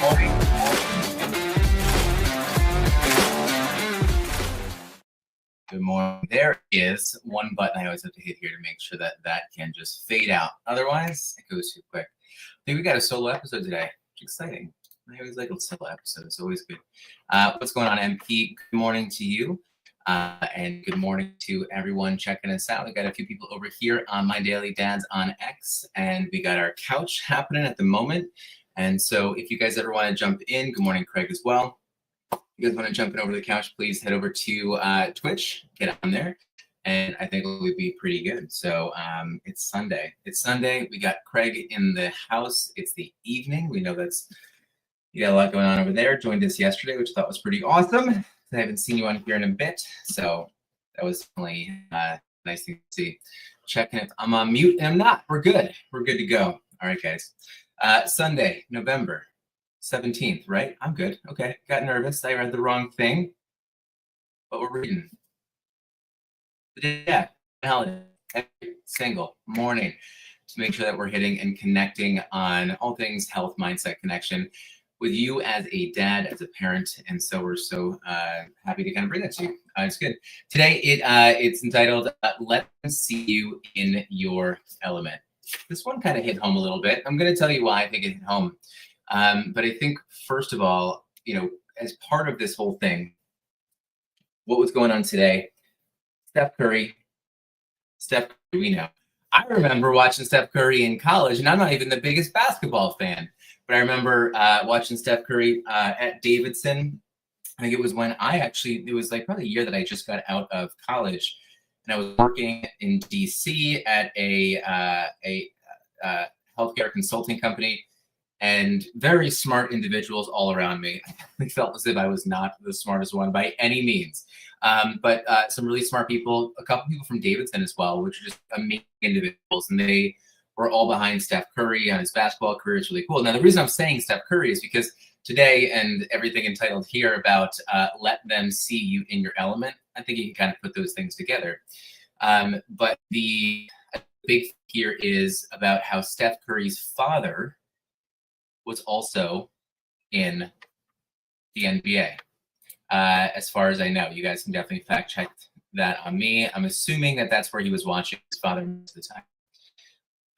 Good morning. There is one button I always have to hit here to make sure that that can just fade out. Otherwise, it goes too quick. I think we got a solo episode today, which is exciting. I always like a solo episode. It's always good. What's going on, MP? Good morning to you. And good morning to everyone checking us out. We got a few people over here on My Daily Dads on X, and we got our couch happening at the moment. And so if you guys ever want to jump in, good morning, Craig, as well. If you guys want to jump in over the couch, please head over to Twitch, get on there, and I think it would be pretty good. So it's Sunday. It's Sunday. We got Craig in the house. It's the evening. We know you got a lot going on over there. Joined us yesterday, which I thought was pretty awesome. I haven't seen you on here in a bit, so that was definitely nice thing to see. Checking if I'm on mute, and I'm not. We're good. We're good to go. All right, guys. Sunday, November 17th, right? I'm good. Okay. Got nervous. I read the wrong thing, but we're reading. Yeah, holiday, every single morning to make sure that we're hitting and connecting on all things health, mindset, connection with you as a dad, as a parent. And so we're so happy to kind of bring that to you. It's good. Today, it's entitled, Let Them See You in Your Element. This one kind of hit home a little bit. I'm going to tell you why I think it hit home. But I think, first of all, as part of this whole thing, what was going on today, Steph Curry, we know. I remember watching Steph Curry in college, and I'm not even the biggest basketball fan, but I remember watching Steph Curry at Davidson. I think it was when it was like probably a year that I just got out of college, and I was working in DC at a healthcare consulting company, and very smart individuals all around me. I felt as if I was not the smartest one by any means. But some really smart people, a couple people from Davidson as well, which are just amazing individuals. And they were all behind Steph Curry on his basketball career. It's really cool. Now, the reason I'm saying Steph Curry is because today, and everything entitled here about let them see you in your element, I think you can kind of put those things together. But the big thing here is about how Steph Curry's father was also in the NBA. As far as I know, you guys can definitely fact check that on me. I'm assuming that that's where he was watching his father most of the time.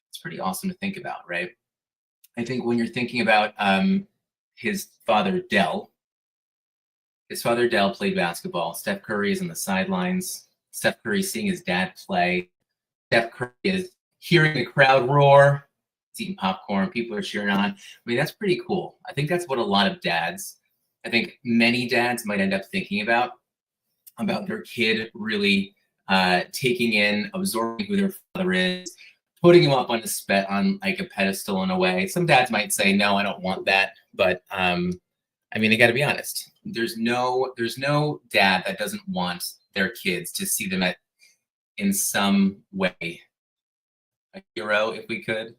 It's pretty awesome to think about, right? I think when you're thinking about his father Dell played basketball. Steph Curry is on the sidelines. Steph Curry is seeing his dad play. Steph Curry is hearing the crowd roar. He's eating popcorn. People are cheering on. I mean, that's pretty cool. I think that's what a lot of dads, I think many dads might end up thinking about their kid really taking in, absorbing who their father is, putting him up on like a pedestal in a way. Some dads might say, no, I don't want that. But I mean, I got to be honest. There's no dad that doesn't want their kids to see them in some way a hero, if we could,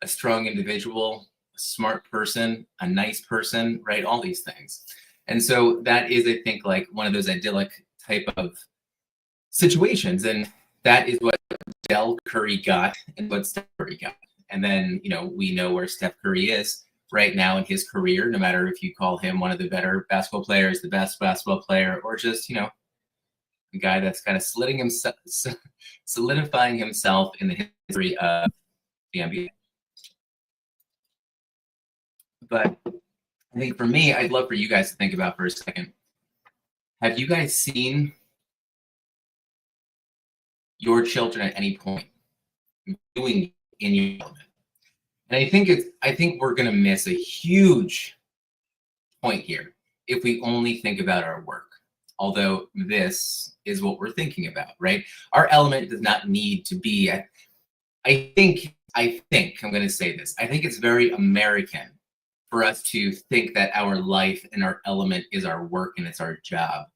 a strong individual, a smart person, a nice person, right? All these things. And so that is, I think, like one of those idyllic type of situations. And that is what Dell Curry got and what Steph Curry got. And then, we know where Steph Curry is right now in his career, no matter if you call him one of the better basketball players, the best basketball player, or just, a guy that's kind of solidifying himself in the history of the NBA. But I think for me, I'd love for you guys to think about for a second. Have you guys seen your children at any point doing in your element? And I think we're going to miss a huge point here if we only think about our work. Although this is what we're thinking about, right? Our element does not need to be. I think I'm going to say this. I think it's very American for us to think that our life and our element is our work and it's our job.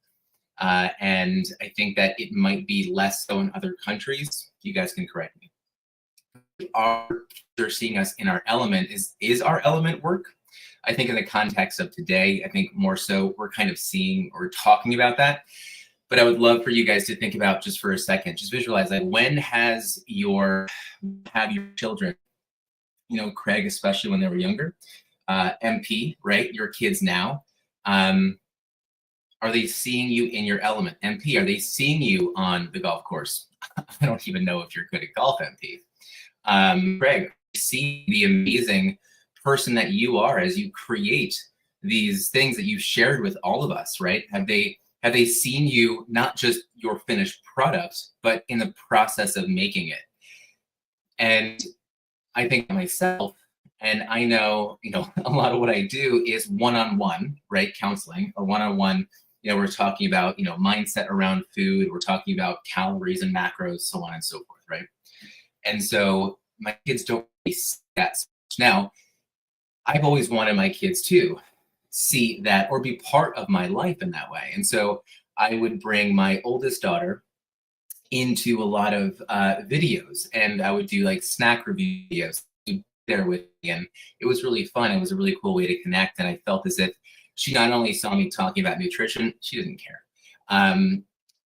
And I think that it might be less so in other countries. You guys can correct me. They're seeing us in our element. Is our element work? I think in the context of today, I think more so we're kind of seeing or talking about that. But I would love for you guys to think about just for a second, just visualize like when have your children, Craig, especially when they were younger, MP, right? Your kids now. Um, are they seeing you in your element? MP, are they seeing you on the golf course? I don't even know if you're good at golf, MP. Craig, see the amazing person that you are as you create these things that you've shared with all of us, right? Have they seen you not just your finished product, but in the process of making it? And I think myself, and I know, a lot of what I do is one-on-one, right? Counseling or one-on-one. We're talking about, mindset around food. We're talking about calories and macros, so on and so forth, right? And so my kids don't really see that. Now, I've always wanted my kids to see that or be part of my life in that way. And so I would bring my oldest daughter into a lot of videos, and I would do like snack review videos there with me. And it was really fun. It was a really cool way to connect. And I felt as if she not only saw me talking about nutrition, she didn't care.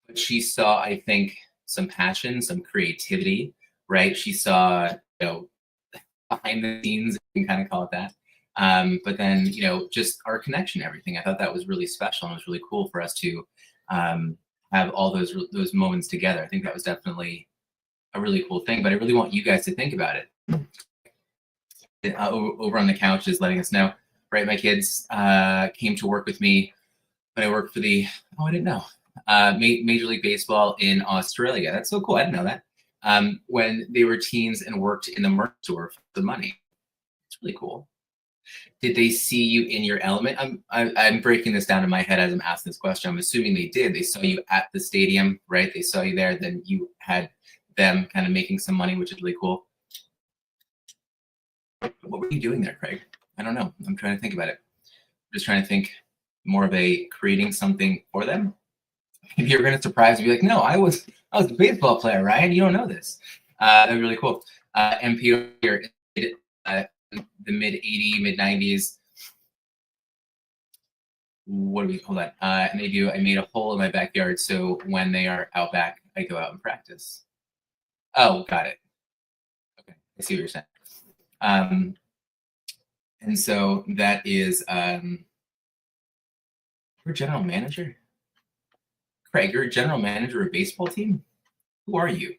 But she saw, I think, some passion, some creativity, right? She saw, behind the scenes, you can kind of call it that. But then, just our connection, everything. I thought that was really special, and it was really cool for us to have all those moments together. I think that was definitely a really cool thing. But I really want you guys to think about it. Over on the couch is letting us know, right? My kids came to work with me when I worked for I didn't know, Major League Baseball in Australia. That's so cool. I didn't know that. When they were teens and worked in the merch store for the money. It's really cool. Did they see you in your element? I'm breaking this down in my head as I'm asking this question. I'm assuming they did. They saw you at the stadium, right? They saw you there. Then you had them kind of making some money, which is really cool. What were you doing there, Craig? I don't know. I'm trying to think about it. I'm just trying to think more of a creating something for them. Maybe you're going to surprise me, be like, no, I was a baseball player, Ryan. You don't know this. That'd be really cool. MP here, the mid 80s, mid 90s. What do we hold on? And they do. I made a hole in my backyard, so when they are out back, I go out and practice. Oh, got it. Okay, I see what you're saying. And so that is you're a general manager? Craig, you're a general manager of a baseball team? Who are you?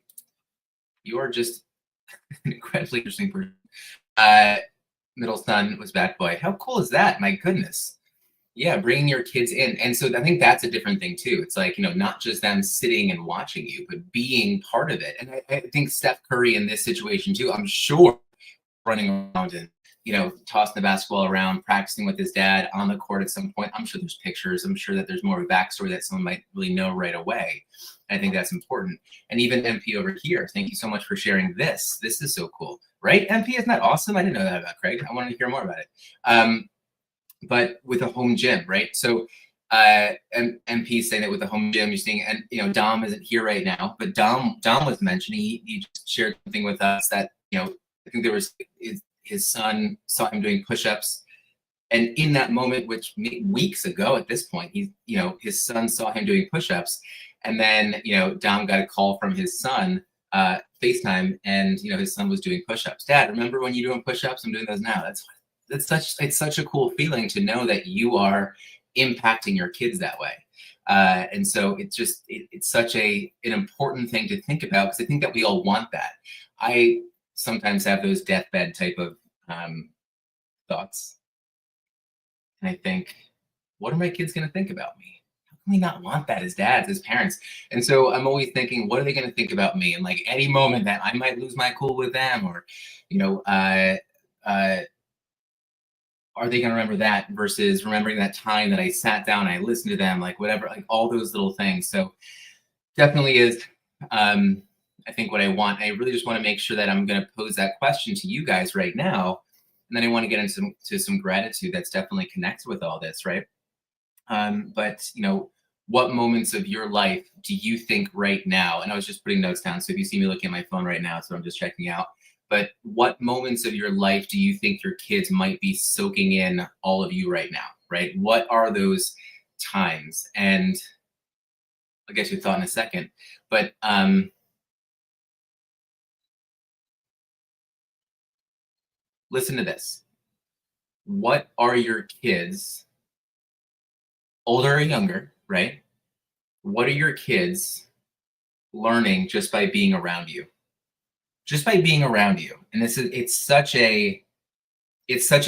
You are just an incredibly interesting person. Middle son was bat boy. How cool is that? My goodness. Yeah, bringing your kids in. And so I think that's a different thing too. It's like, not just them sitting and watching you, but being part of it. And I think Steph Curry in this situation too, I'm sure running around and, tossing the basketball around, practicing with his dad on the court at some point. I'm sure there's pictures. I'm sure that there's more of a backstory that someone might really know right away. I think that's important. And even MP over here, thank you so much for sharing this. This is so cool, right? MP, isn't that awesome? I didn't know that about Craig. I wanted to hear more about it. But with a home gym, right? So MP saying that with the home gym, you're seeing, and Dom isn't here right now, but Dom was mentioning, he just shared something with us that, I think there was his son saw him doing push-ups. And in that moment, which weeks ago at this point, his son saw him doing push-ups. And then, Dom got a call from his son, FaceTime, and, his son was doing push-ups. Dad, remember when you're doing push-ups? I'm doing those now. It's such a cool feeling to know that you are impacting your kids that way. And so it's such an important thing to think about, because I think that we all want that. I sometimes have those deathbed type of thoughts. And I think, what are my kids going to think about me? How can we not want that as dads, as parents? And so I'm always thinking, what are they going to think about me? And like any moment that I might lose my cool with them, or, are they going to remember that versus remembering that time that I sat down and I listened to them, like whatever, like all those little things. So definitely is, I think, what I want. I really just want to make sure that I'm going to pose that question to you guys right now. And then I want to get into some gratitude that's definitely connected with all this, right? But, what moments of your life do you think right now, and I was just putting notes down, so if you see me looking at my phone right now, so I'm just checking out, but what moments of your life do you think your kids might be soaking in all of you right now, right? What are those times? And I'll get your thought in a second, but listen to this. what are your kids, older or younger, right? What are your kids learning just by being around you? Just by being around you. And this is it's such a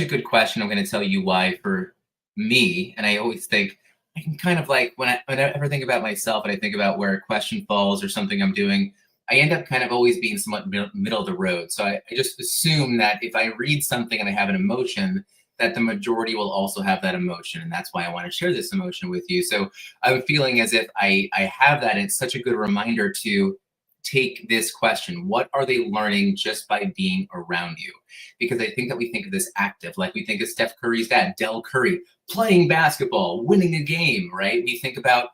good question. I'm going to tell you why for me. And I always think I can kind of like when I ever think about myself and I think about where a question falls or something I'm doing, I end up kind of always being somewhat middle of the road. So I just assume that if I read something and I have an emotion, that the majority will also have that emotion. And that's why I want to share this emotion with you. So I'm feeling as if I have that. And it's such a good reminder to take this question. What are they learning just by being around you? Because I think that we think of this active, like we think of Steph Curry's dad, Del Curry, playing basketball, winning a game, right? We think about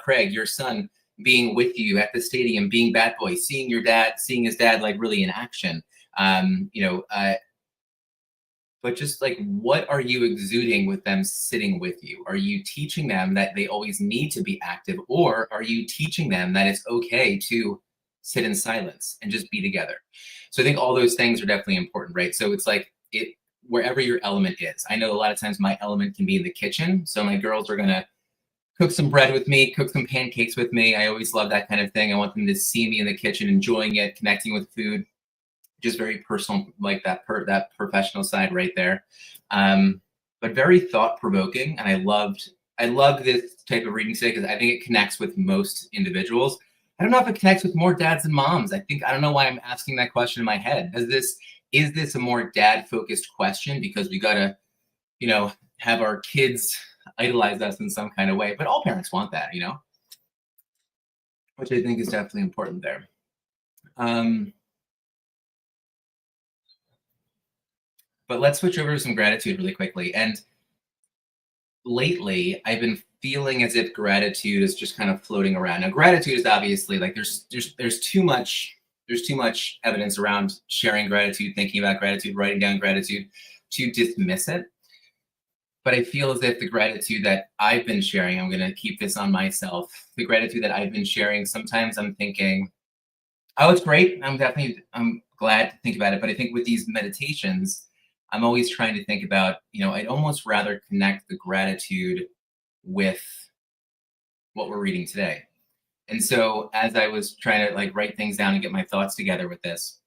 Craig, your son, being with you at the stadium, being bat boy, seeing your dad, seeing his dad like really in action. Um, you know, uh, but just like what are you exuding with them sitting with you? Are you teaching them that they always need to be active, or are you teaching them that it's okay to sit in silence and just be together? So I think all those things are definitely important, right? So it's like it wherever your element is. I know a lot of times my element can be in the kitchen, so my girls are going to cook some bread with me, cook some pancakes with me. I always love that kind of thing. I want them to see me in the kitchen enjoying it, connecting with food, just very personal, like that professional side right there. But very thought provoking, and I loved this type of reading today because I think it connects with most individuals. I don't know if it connects with more dads and moms. I don't know why I'm asking that question in my head. Is this a more dad focused question because we gotta have our kids idolize us in some kind of way? But all parents want that, which I think is definitely important there. Um, but let's switch over to some gratitude really quickly. And lately I've been feeling as if gratitude is just kind of floating around. Now, gratitude is obviously like there's too much evidence around sharing gratitude, thinking about gratitude, writing down gratitude to dismiss it. But I feel as if the gratitude that I've been sharing, I'm going to keep this on myself. The gratitude that I've been sharing, sometimes I'm thinking, oh, it's great. I'm glad to think about it. But I think with these meditations, I'm always trying to think about, I'd almost rather connect the gratitude with what we're reading today. And so as I was trying to like write things down and get my thoughts together with this,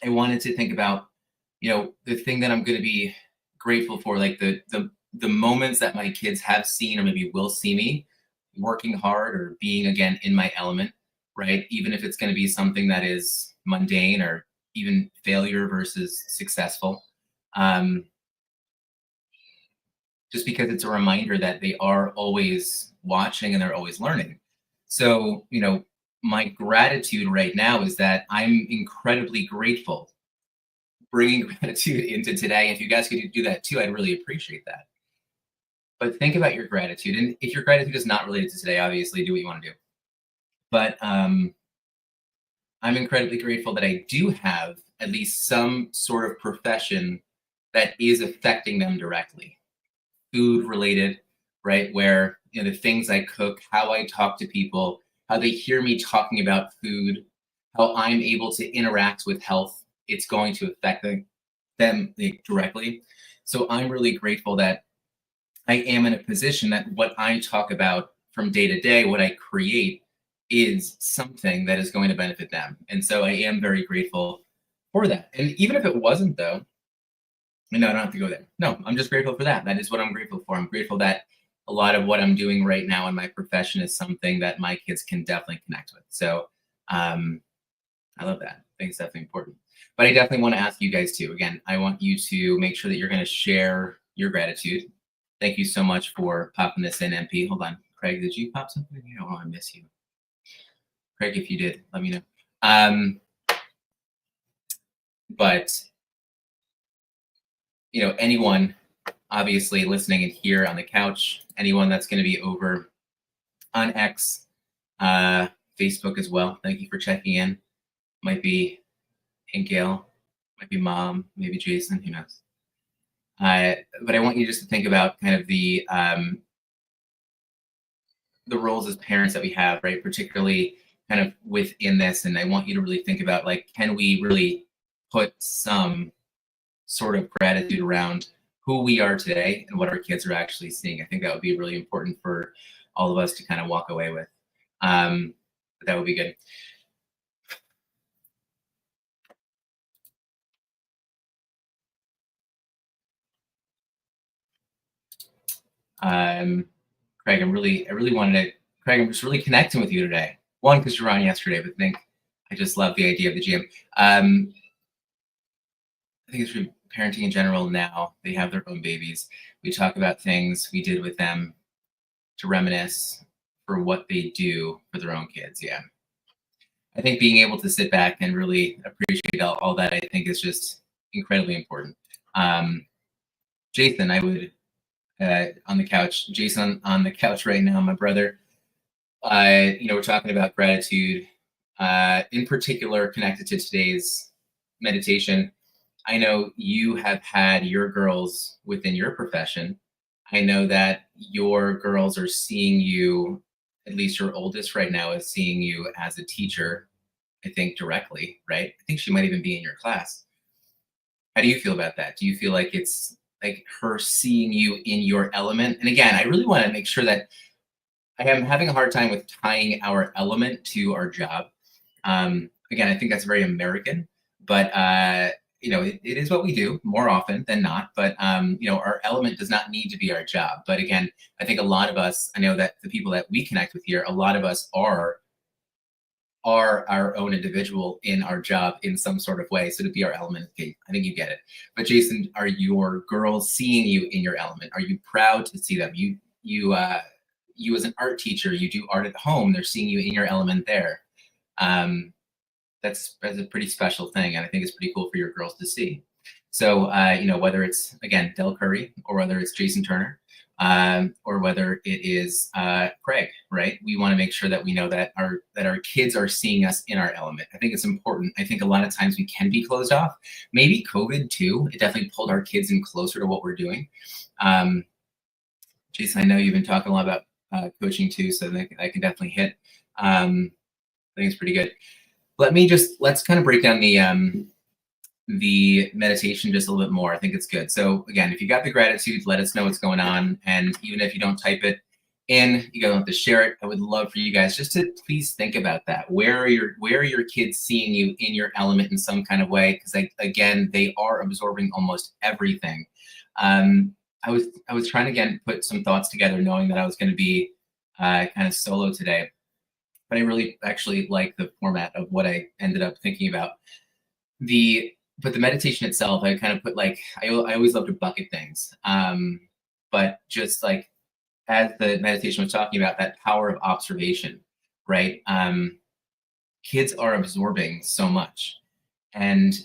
I wanted to think about, the thing that I'm going to be grateful for, like the moments that my kids have seen or maybe will see me working hard or being again in my element, right? Even if it's going to be something that is mundane or even failure versus successful. Um, just because it's a reminder that they are always watching and they're always learning. So, my gratitude right now is that I'm incredibly grateful bringing gratitude into today. If you guys could do that too, I'd really appreciate that. But think about your gratitude. And if your gratitude is not related to today, obviously do what you want to do. But I'm incredibly grateful that I do have at least some sort of profession that is affecting them directly, food related, right? Where the things I cook, how I talk to people, how they hear me talking about food, how I'm able to interact with health, it's going to affect them like, directly. So I'm really grateful that I am in a position that what I talk about from day to day, what I create, is something that is going to benefit them. And so I am very grateful for that. And even if it wasn't, though, no, I don't have to go there. No, I'm just grateful for that. That is what I'm grateful for. I'm grateful that a lot of what I'm doing right now in my profession is something that my kids can definitely connect with. So I love that. I think it's definitely important. But I definitely want to ask you guys too. Again, I want you to make sure that you're going to share your gratitude. Thank you so much for popping this in, MP. Hold on. Craig, did you pop something? I don't want to miss you. Craig, if you did, let me know. But anyone obviously listening in here on the couch, anyone that's going to be over on X, Facebook as well. Thank you for checking in. Might be Hank Gale, might be Mom, maybe Jason, who knows. But I want you just to think about kind of the roles as parents that we have, right? Particularly kind of within this. And I want you to really think about like, can we really put some sort of gratitude around who we are today and what our kids are actually seeing. I think that would be really important for all of us to kind of walk away with. That would be good. Craig, I really wanted to, Craig, I'm just really connecting with you today. One, because you were on yesterday, but I just love the idea of the gym. I think it's for parenting in general now. They have their own babies. We talk about things we did with them to reminisce for what they do for their own kids. Yeah. I think being able to sit back and really appreciate all that, I think is just incredibly important. Jason, I would, on the couch, Jason on the couch right now, my brother, we're talking about gratitude, in particular connected to today's meditation. I know you have had your girls within your profession. I know that your girls are seeing you, at least your oldest right now is seeing you as a teacher, I think directly, right? I think she might even be in your class. How do you feel about that? Do you feel like it's like her seeing you in your element? And again, I really want to make sure that I am having a hard time with tying our element to our job. Again, I think that's very American, but it is what we do more often than not. But our element does not need to be our job. But again, I think a lot of us, I know that the people that we connect with here, a lot of us are our own individual in our job in some sort of way. So to be our element, okay, I think you get it. But Jason, are your girls seeing you in your element? Are you proud to see them? You as an art teacher, you do art at home. They're seeing you in your element there. That's a pretty special thing, and I think it's pretty cool for your girls to see. So, whether it's again Del Curry or whether it's Jason Turner, or whether it is Craig, right? We want to make sure that we know that our kids are seeing us in our element. I think it's important. I think a lot of times we can be closed off. Maybe COVID too. It definitely pulled our kids in closer to what we're doing. Jason, I know you've been talking a lot about coaching too, so I can definitely hit. I think it's pretty good. Let's kind of break down the meditation just a little bit more. I think it's good. So again, if you got the gratitude, let us know what's going on. And even if you don't type it in, you don't have to share it. I would love for you guys just to please think about that. Where are your kids seeing you in your element in some kind of way? Because again, they are absorbing almost everything. I was trying to again put some thoughts together, knowing that I was going to be kind of solo today. But I really actually like the format of what I ended up thinking about. But the meditation itself, I kind of put I always love to bucket things. But just like as the meditation was talking about, that power of observation, right? Kids are absorbing so much. And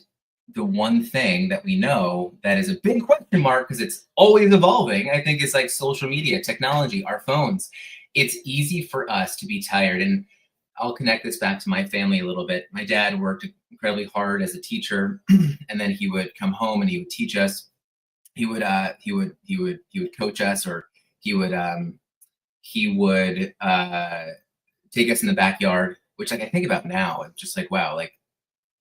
the one thing that we know that is a big question mark, because it's always evolving, I think, is like social media, technology, our phones. It's easy for us to be tired. And I'll connect this back to my family a little bit. My dad worked incredibly hard as a teacher, and then he would come home and he would teach us. He would coach us, or he would take us in the backyard, which like I think about now, it's just like, wow, like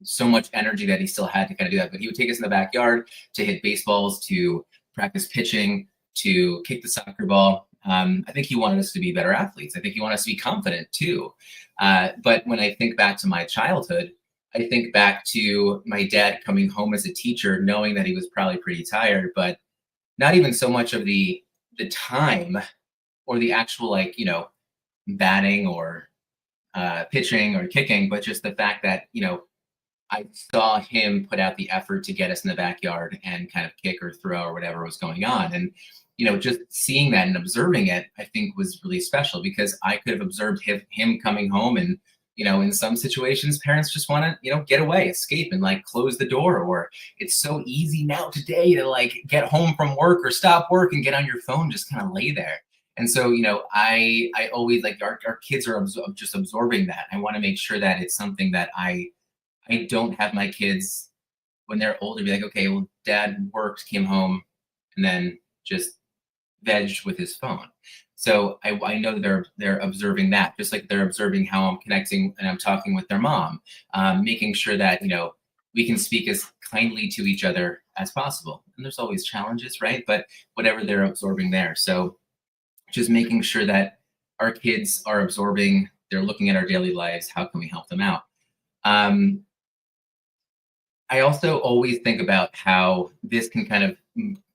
so much energy that he still had to kind of do that. But he would take us in the backyard to hit baseballs, to practice pitching, to kick the soccer ball. I think he wanted us to be better athletes. I think he wanted us to be confident too. But when I think back to my childhood, I think back to my dad coming home as a teacher, knowing that he was probably pretty tired, but not even so much of the time or the actual batting or pitching or kicking, but just the fact that I saw him put out the effort to get us in the backyard and kind of kick or throw or whatever was going on. And just seeing that and observing it, I think was really special, because I could have observed him coming home, and in some situations, parents just want to get away, escape, and like close the door. Or it's so easy now today to like get home from work or stop work and get on your phone, just kind of lay there. And so I always like our kids are just absorbing that. I want to make sure that it's something that I don't have my kids when they're older be like, okay, well, dad worked, came home, and then just vegged with his phone. So I know that they're observing that, just like they're observing how I'm connecting and I'm talking with their mom, making sure that we can speak as kindly to each other as possible. And there's always challenges, right? But whatever they're absorbing there. So just making sure that our kids are absorbing, they're looking at our daily lives. How can we help them out? Um, I also always think about how this can kind of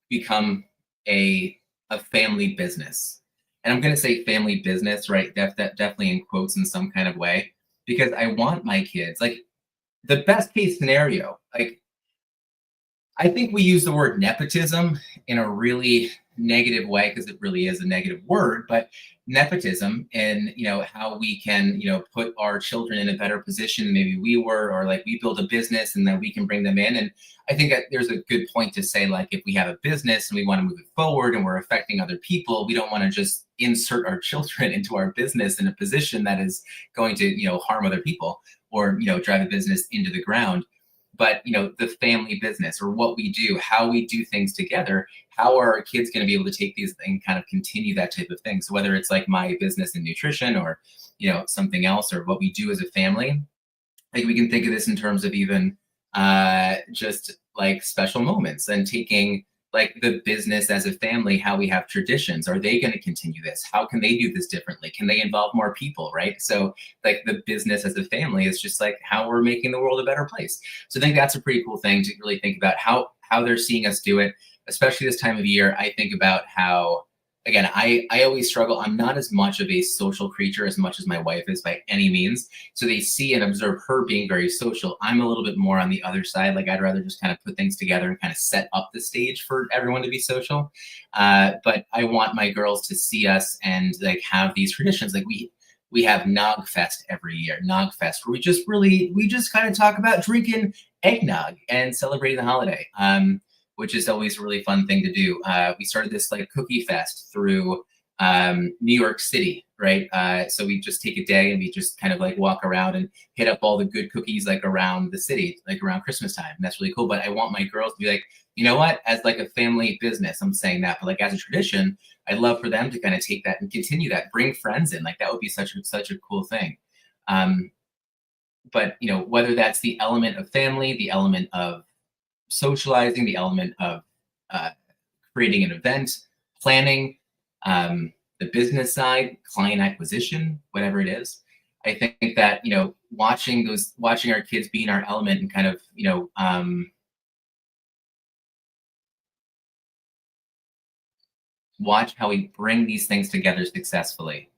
become a a family business. And I'm going to say family business, right? That definitely in quotes in some kind of way, because I want my kids like the best case scenario. Like I think we use the word nepotism in a really negative way because it really is a negative word, but nepotism and how we can put our children in a better position than maybe we were, or like we build a business and then we can bring them in. And I think that there's a good point to say, like, if we have a business and we want to move it forward and we're affecting other people, we don't want to just insert our children into our business in a position that is going to harm other people, or drive a business into the ground. But the family business, or what we do, how we do things together, how are our kids going to be able to take these and kind of continue that type of thing? So whether it's like my business in nutrition, or something else, or what we do as a family, like we can think of this in terms of even just like special moments, and taking like the business as a family, how we have traditions. Are they going to continue this? How can they do this differently? Can they involve more people, right? So like the business as a family is just like how we're making the world a better place. So I think that's a pretty cool thing to really think about how they're seeing us do it, especially this time of year. I think about how, again, I always struggle. I'm not as much of a social creature as much as my wife is by any means. So they see and observe her being very social. I'm a little bit more on the other side. Like I'd rather just kind of put things together and kind of set up the stage for everyone to be social. But I want my girls to see us and like have these traditions. Like we have Nog Fest every year, Nog Fest, where we just kind of talk about drinking eggnog and celebrating the holiday. Which is always a really fun thing to do. We started this like cookie fest through New York City, right? So we just take a day and we just kind of like walk around and hit up all the good cookies like around the city, like around Christmas time. And that's really cool. But I want my girls to be like, you know what? As like a family business, I'm saying that, but like as a tradition, I'd love for them to kind of take that and continue that, bring friends in. Like that would be such a cool thing. But whether that's the element of family, the element of socializing, the element of uh, creating an event, planning, the business side, client acquisition, whatever it is. I think that watching our kids be in our element and kind of watch how we bring these things together successfully,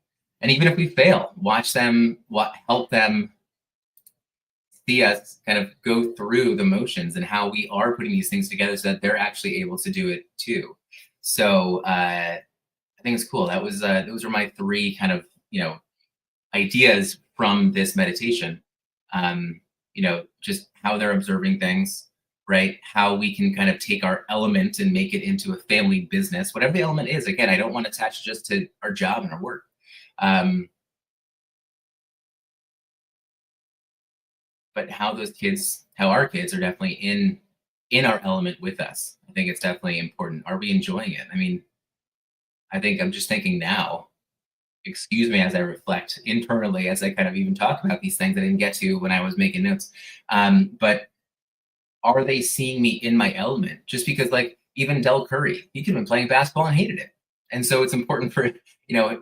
and even if we fail, watch them, help them see us kind of go through the motions and how we are putting these things together so that they're actually able to do it too. So I think it's cool. Those are my three kind of ideas from this meditation. Just how they're observing things, right? How we can kind of take our element and make it into a family business, whatever the element is. Again, I don't want to attach just to our job and our work. But how our kids are definitely in our element with us. I think it's definitely important. Are we enjoying it? I mean, I think I'm just thinking now, excuse me as I reflect internally, as I kind of even talk about these things I didn't get to when I was making notes. But are they seeing me in my element? Just because, like, even Del Curry, he could have been playing basketball and hated it. And so it's important for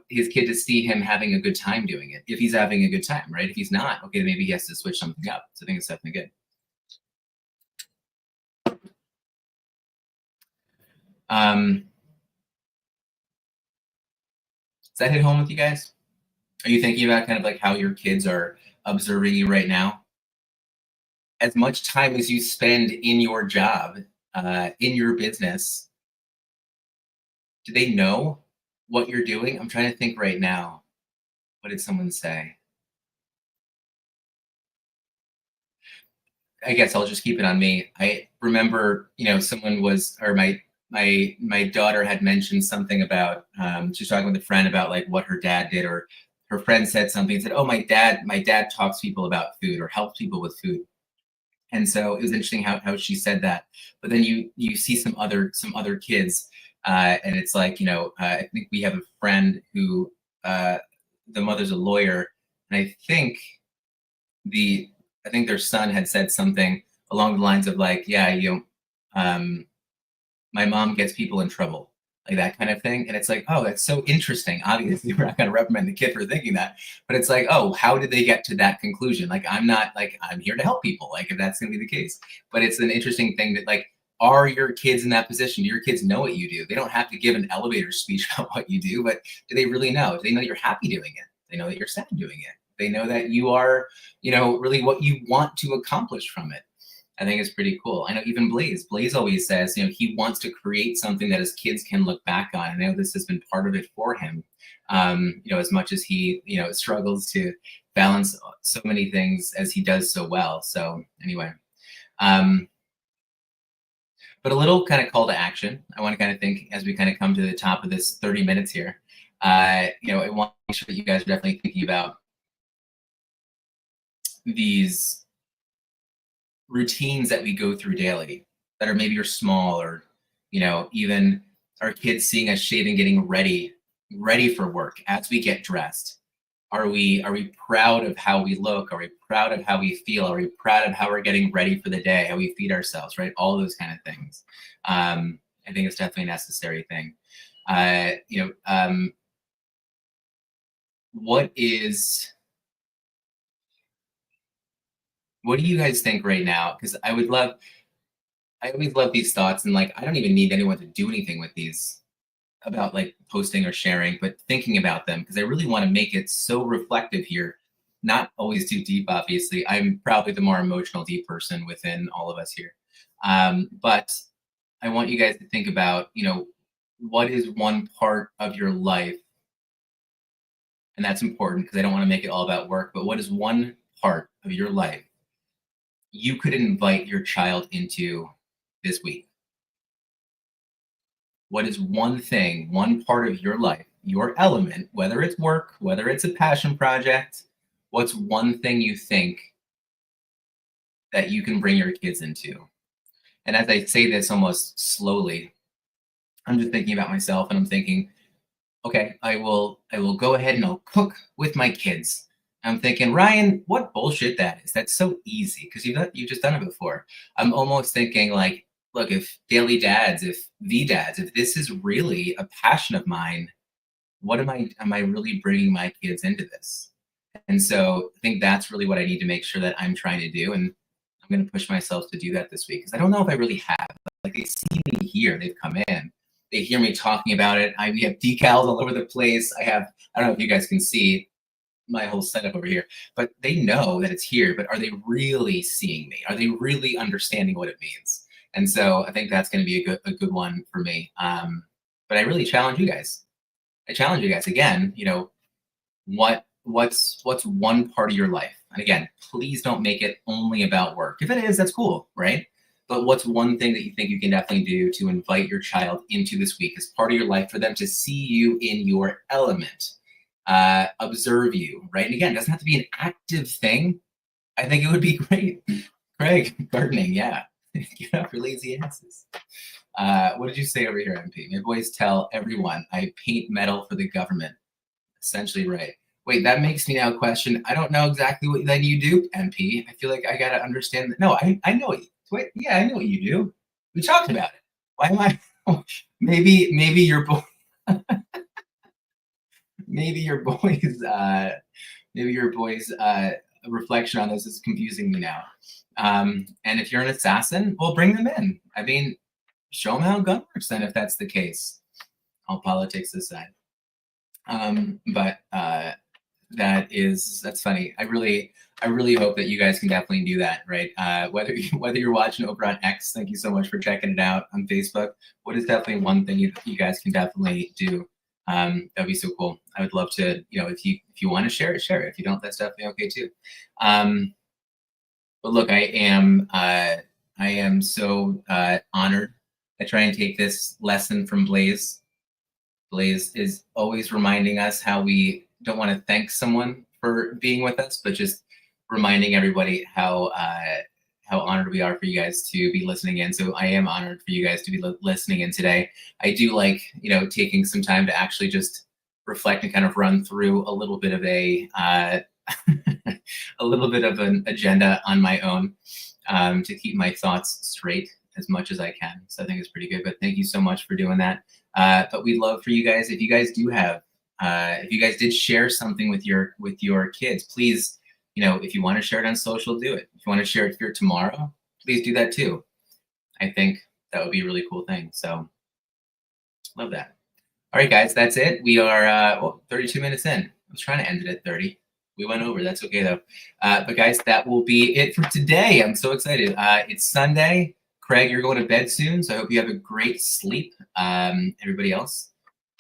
his kid to see him having a good time doing it. If he's having a good time, right? If he's not, okay, maybe he has to switch something up. So I think it's definitely good. Does that hit home with you guys? Are you thinking about kind of like how your kids are observing you right now? As much time as you spend in your job, in your business, do they know what you're doing? I'm trying to think right now. What did someone say? I guess I'll just keep it on me. I remember, someone was, or my daughter had mentioned something about, she was talking with a friend about like what her dad did, or her friend said something and said, "Oh, my dad talks to people about food or helps people with food." And so it was interesting how she said that. But then you see some other kids, and it's like I think we have a friend who the mother's a lawyer, and the I think their son had said something along the lines of like, yeah, my mom gets people in trouble, like that kind of thing. And it's like, oh, that's so interesting. Obviously, we're not going to reprimand the kid for thinking that, but it's like, oh, how did they get to that conclusion? Like, I'm not like, I'm here to help people, like, if that's going to be the case. But it's an interesting thing that, like, are your kids in that position? Do your kids know what you do? They don't have to give an elevator speech about what you do, but do they really know? Do they know you're happy doing it? They know that you're sad doing it. They know that you are, really what you want to accomplish from it. I think it's pretty cool. I know even Blaze always says, he wants to create something that his kids can look back on. And I know this has been part of it for him. As much as he, struggles to balance so many things as he does so well. So anyway, but a little kind of call to action. I want to kind of think as we kind of come to the top of this 30 minutes here. I want to make sure that you guys are definitely thinking about these routines that we go through daily that are maybe are small, or even our kids seeing us shaving, getting ready for work as we get dressed. Are we proud of how we look? Are we proud of how we feel? Are we proud of how we're getting ready for the day, how we feed ourselves, right? All those kind of things. I think it's definitely a necessary thing. What do you guys think right now? Because I always love these thoughts, and like, I don't even need anyone to do anything with these about like posting or sharing, but thinking about them, because I really want to make it so reflective here. Not always too deep, obviously. I'm probably the more emotional, deep person within all of us here. But I want you guys to think about, what is one part of your life, and that's important because I don't want to make it all about work, but what is one part of your life you could invite your child into this week? What is one thing, one part of your life, your element, whether it's work, whether it's a passion project, what's one thing you think that you can bring your kids into? And as I say this almost slowly, I'm just thinking about myself, and I'm thinking, okay, I will go ahead and I'll cook with my kids. I'm thinking, Ryan, what bullshit that is. That's so easy because you've just done it before. I'm almost thinking like, look, if Daily Dads, if V-Dads, if this is really a passion of mine, what am I really bringing my kids into this? And so I think that's really what I need to make sure that I'm trying to do. And I'm going to push myself to do that this week because I don't know if I really have. Like, they see me here, they've come in, they hear me talking about it. We have decals all over the place. I don't know if you guys can see my whole setup over here, but they know that it's here, but are they really seeing me? Are they really understanding what it means? And so I think that's going to be a good one for me. But I really challenge you guys. I challenge you guys again, what's one part of your life? And again, please don't make it only about work. If it is, that's cool, right? But what's one thing that you think you can definitely do to invite your child into this week as part of your life for them to see you in your element? Observe you, right? And again, it doesn't have to be an active thing. I think it would be great. Craig, gardening, yeah. Get off your lazy asses. What did you say over here, MP? My boys tell everyone I paint metal for the government. Essentially right. Wait, that makes me now question. I don't know exactly what then you do, MP. I feel like I gotta understand that. No, I know what you. Wait, yeah, I know what you do. We talked about it. Why am I? Maybe your boy. maybe your boys. Maybe your boys' reflection on this is confusing me now. And if you're an assassin, well, bring them in. I mean, show them how gun works then, if that's the case. All politics aside. But that's funny. I really hope that you guys can definitely do that, right? Whether you're watching over on X, thank you so much for checking it out on Facebook. What is definitely one thing you guys can definitely do? That'd be so cool. I would love to, if you want to share it, share it. If you don't, that's definitely okay too. But look, I am so honored. I try and take this lesson from Blaze. Blaze is always reminding us how we don't want to thank someone for being with us, but just reminding everybody how honored we are for you guys to be listening in. So I am honored for you guys to be listening in today. I do like, taking some time to actually just reflect and kind of run through a little bit of a little bit of an agenda on my own. to keep my thoughts straight as much as I can. So I think it's pretty good. But thank you so much for doing that. But we'd love for you guys, if you guys do have, if you guys did share something with your kids, please, if you want to share it on social, do it. If you want to share it here tomorrow, please do that too. I think that would be a really cool thing. So love that. All right, guys, that's it. We are 32 minutes in. I was trying to end it at 30. We went over. That's okay, though. But, guys, that will be it for today. I'm so excited. It's Sunday. Craig, you're going to bed soon, so I hope you have a great sleep. Everybody else,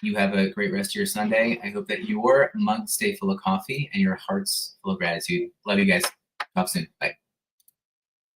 you have a great rest of your Sunday. I hope that your mugs stay full of coffee and your hearts full of gratitude. Love you guys. Talk soon. Bye.